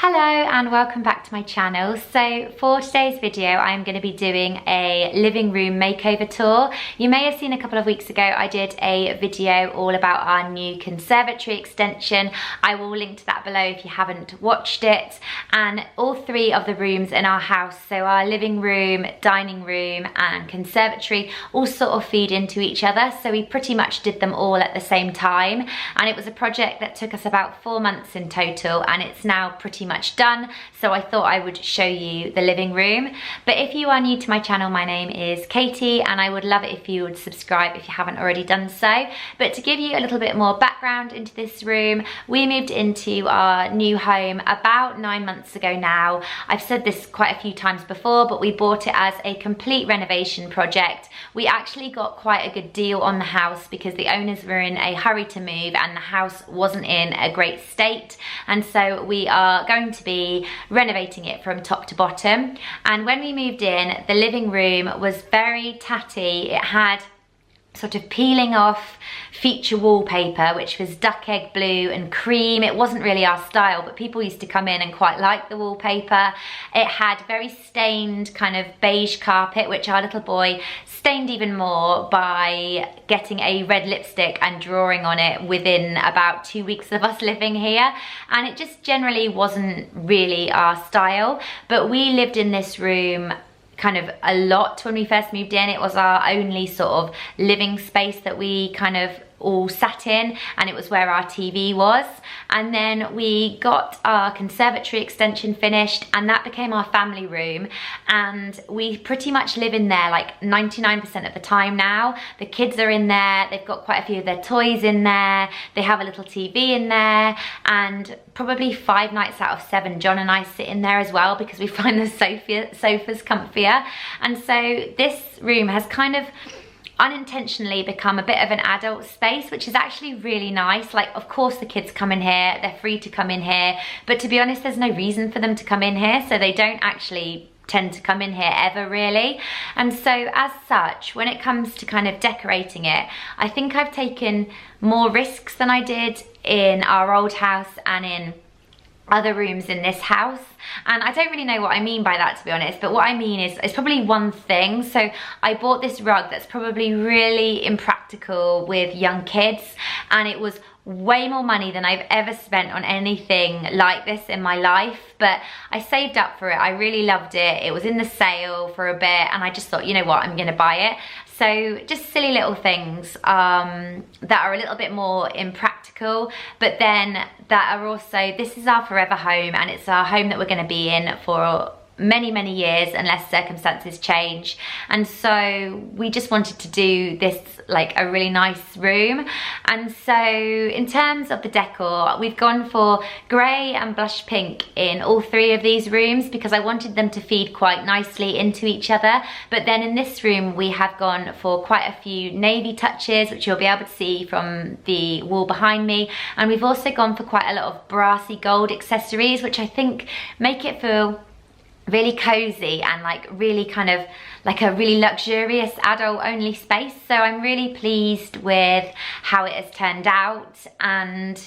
Hello and welcome back to my channel. So for today's video I'm going to be doing a living room makeover tour. You may have seen a couple of weeks ago I did a video all about our new conservatory extension. I will link to that below if you haven't watched it. And all three of the rooms in our house, so our living room, dining room and conservatory, all sort of feed into each other. So we pretty much did them all at the same time, and it was a project that took us about 4 months in total, and it's now pretty much done. So I thought I would show you the living room. But if you are new to my channel, my name is Katie and I would love it if you would subscribe if you haven't already done so. But to give you a little bit more background into this room, we moved into our new home about 9 months ago now. I've said this quite a few times before, but we bought it as a complete renovation project. We actually got quite a good deal on the house because the owners were in a hurry to move and the house wasn't in a great state, and so we are going to be renovating it from top to bottom. And when we moved in, the living room was very tatty. It had sort of peeling off feature wallpaper, which was duck egg blue and cream. It wasn't really our style, but people used to come in and quite like the wallpaper. It had very stained kind of beige carpet, which our little boy stained even more by getting a red lipstick and drawing on it within about 2 weeks of us living here. And it just generally wasn't really our style, but we lived in this room kind of a lot when we first moved in. It was our only sort of living space that we kind of all sat in, and it was where our TV was. And then we got our conservatory extension finished and that became our family room, and we pretty much live in there like 99% of the time now. The kids are in there, they've got quite a few of their toys in there, they have a little TV in there, and probably 5 nights out of 7 John and I sit in there as well because we find the sofas comfier. And so this room has kind of unintentionally become a bit of an adult space, which is actually really nice. Like, of course the kids come in here, they're free to come in here, but to be honest there's no reason for them to come in here, so they don't actually tend to come in here ever really. And so as such, when it comes to kind of decorating it, I think I've taken more risks than I did in our old house and in other rooms in this house. And I don't really know what I mean by that, to be honest, but what I mean is it's probably one thing. So I bought this rug that's probably really impractical with young kids, and it was way more money than I've ever spent on anything like this in my life, but I saved up for it. I really loved it. It was in the sale for a bit and I just thought, you know what, I'm gonna buy it. So just silly little things that are a little bit more impractical, but then that are also, this is our forever home and it's our home that we're going to be in for many years unless circumstances change. And so we just wanted to do this like a really nice room. And so in terms of the decor, we've gone for grey and blush pink in all 3 of these rooms because I wanted them to feed quite nicely into each other. But then in this room we have gone for quite a few navy touches, which you'll be able to see from the wall behind me. And we've also gone for quite a lot of brassy gold accessories, which I think make it feel really cozy and like really kind of like a really luxurious adult only space. So I'm really pleased with how it has turned out, and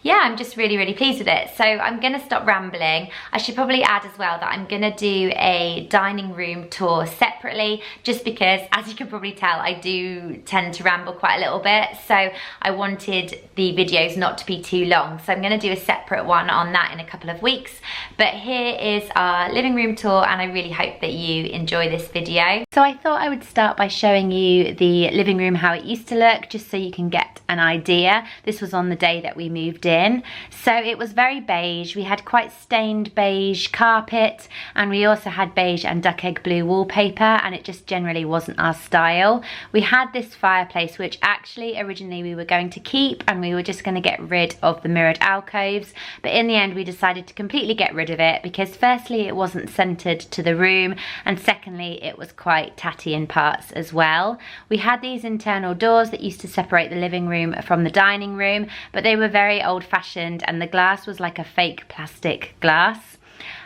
yeah, I'm just really pleased with it. So I'm gonna stop rambling. I should probably add as well that I'm gonna do a dining room tour separately, just because as you can probably tell I do tend to ramble quite a little bit, so I wanted the videos not to be too long. So I'm gonna do a separate one on that in a couple of weeks. But here is our living room tour and I really hope that you enjoy this video. So I thought I would start by showing you the living room, how it used to look, just so you can get an idea. This was on the day that we moved in. So it was very beige. We had quite stained beige carpet, and we also had beige and duck egg blue wallpaper, and it just generally wasn't our style. We had this fireplace, which actually originally we were going to keep, and we were just going to get rid of the mirrored alcoves, but in the end we decided to completely get rid of it because firstly it wasn't centered to the room, and secondly it was quite tatty in parts as well. We had these internal doors that used to separate the living room from the dining room, but they were very old-fashioned and the glass was like a fake plastic glass.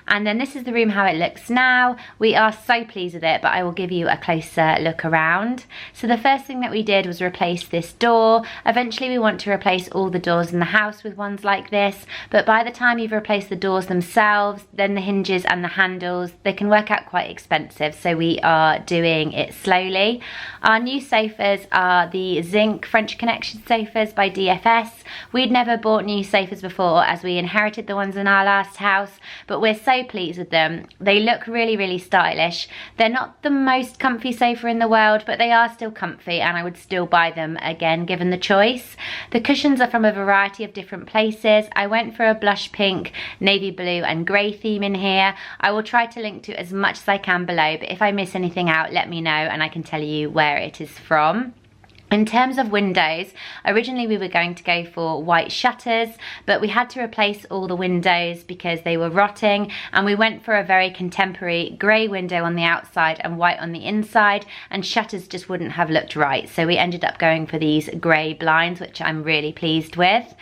And then this is the room how it looks now. We are so pleased with it, but I will give you a closer look around. So the first thing that we did was replace this door. Eventually we want to replace all the doors in the house with ones like this, but by the time you've replaced the doors themselves, then the hinges and the handles, they can work out quite expensive, so we are doing it slowly. Our new sofas are the ZINC French Connection sofas by DFS. We'd never bought new sofas before as we inherited the ones in our last house, but we're so pleased with them. They look really, really stylish. They're not the most comfy sofa in the world, but they are still comfy, and I would still buy them again given the choice. The cushions are from a variety of different places. I went for a blush pink, navy blue and grey theme in here. I will try to link to as much as I can below, but if I miss anything out, let me know and I can tell you where it is from. In terms of windows, originally we were going to go for white shutters, but we had to replace all the windows because they were rotting, and we went for a very contemporary grey window on the outside and white on the inside, and shutters just wouldn't have looked right. So we ended up going for these grey blinds, which I'm really pleased with.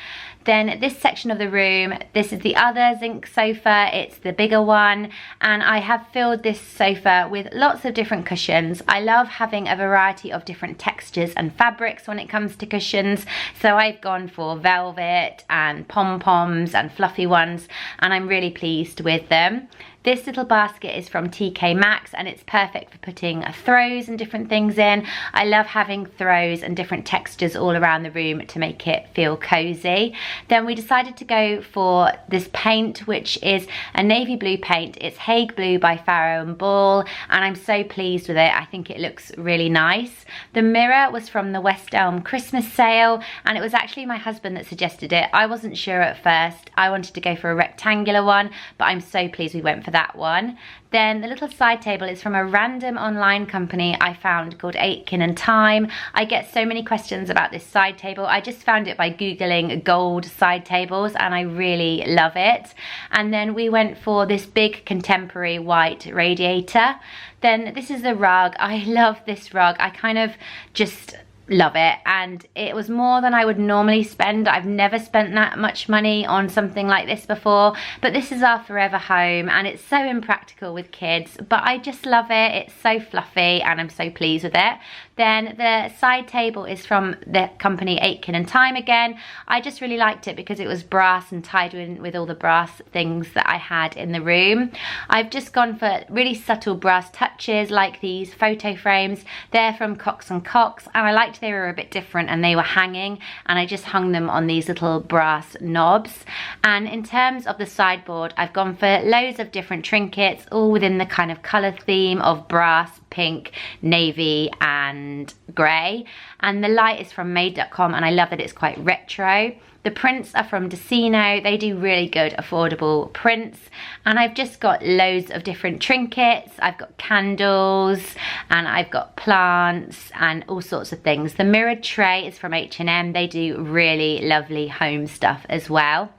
Then this section of the room, this is the other ZINC sofa, it's the bigger one, and I have filled this sofa with lots of different cushions. I love having a variety of different textures and fabrics when it comes to cushions, so I've gone for velvet and pom-poms and fluffy ones, and I'm really pleased with them. This little basket is from TK Maxx, and it's perfect for putting throws and different things in. I love having throws and different textures all around the room to make it feel cozy. Then we decided to go for this paint, which is a navy blue paint. It's Hague Blue by Farrow & Ball, and I'm so pleased with it. I think it looks really nice. The mirror was from the West Elm Christmas sale, and it was actually my husband that suggested it. I wasn't sure at first. I wanted to go for a rectangular one, but I'm so pleased we went for that one. Then the little side table is from a random online company I found called Aitken & Time. I get so many questions about this side table. I just found it by Googling gold side tables, and I really love it. And then we went for this big contemporary white radiator. Then this is the rug. I love this rug. I kind of just love it, and it was more than I would normally spend. I've never spent that much money on something like this before, but this is our forever home, and it's so impractical with kids, but I just love it. It's so fluffy and I'm so pleased with it. Then the side table is from the company Aitken & Time again. I just really liked it because it was brass and tied in with all the brass things that I had in the room. I've just gone for really subtle brass touches like these photo frames. They're from Cox & Cox, and I liked they were a bit different and they were hanging, and I just hung them on these little brass knobs. And in terms of the sideboard, I've gone for loads of different trinkets, all within the kind of colour theme of brass, pink, navy and grey. And the light is from made.com, and I love that it's quite retro. The prints are from Decino. They do really good affordable prints. And I've just got loads of different trinkets. I've got candles and I've got plants and all sorts of things. The mirrored tray is from H&M. They do really lovely home stuff as well.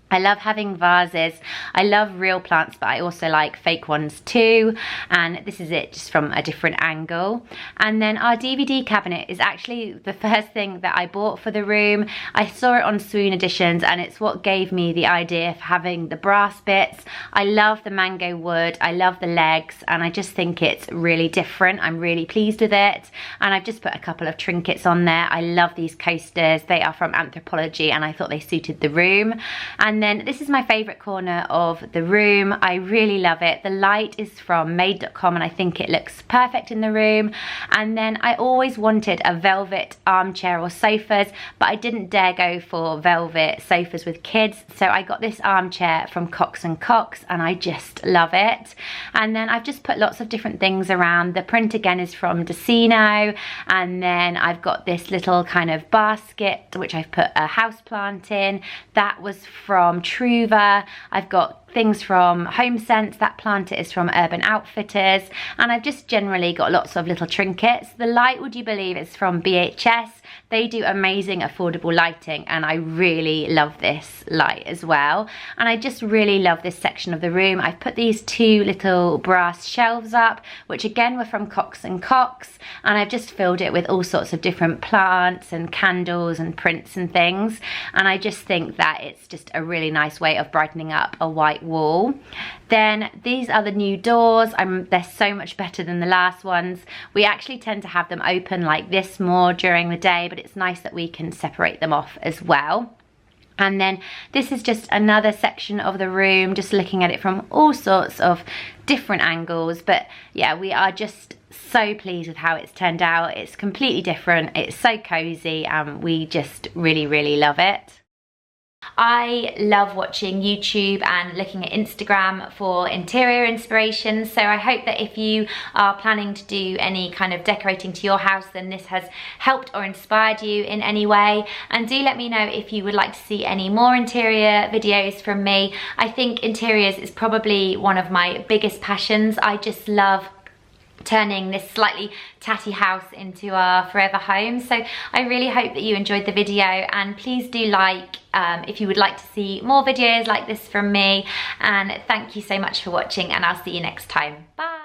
I love having vases. I love real plants, but I also like fake ones too. And this is it just from a different angle. And then our DVD cabinet is actually the first thing that I bought for the room. I saw it on Swoon Editions, and it's what gave me the idea for having the brass bits. I love the mango wood. I love the legs, and I just think it's really different. I'm really pleased with it. And I've just put a couple of trinkets on there. I love these coasters. They are from Anthropology, and I thought they suited the room. And then this is my favourite corner of the room. I really love it. The light is from made.com, and I think it looks perfect in the room. And then I always wanted a velvet armchair or sofas, but I didn't dare go for velvet sofas with kids, so I got this armchair from Cox & Cox, and I just love it. And then I've just put lots of different things around. The print again is from Decino, and then I've got this little kind of basket which I've put a house plant in. That was from Truva. I've got things from Home Sense. That planter is from Urban Outfitters, and I've just generally got lots of little trinkets. The light, would you believe, is from BHS. They do amazing affordable lighting, and I really love this light as well. And I just really love this section of the room. I've put these 2 little brass shelves up, which again were from Cox & Cox, and I've just filled it with all sorts of different plants and candles and prints and things. And I just think that it's just a really nice way of brightening up a white wall. Then these are the new doors. They're so much better than the last ones. We actually tend to have them open like this more during the day, but it's nice that we can separate them off as well. And then this is just another section of the room, just looking at it from all sorts of different angles. But yeah, we are just so pleased with how it's turned out. It's completely different, it's so cozy, and we just really love it. I love watching YouTube and looking at Instagram for interior inspiration, so I hope that if you are planning to do any kind of decorating to your house, then this has helped or inspired you in any way. And do let me know if you would like to see any more interior videos from me. I think interiors is probably one of my biggest passions. I just love turning this slightly tatty house into our forever home. So I really hope that you enjoyed the video, and please do like if you would like to see more videos like this from me. And thank you so much for watching, and I'll see you next time. Bye.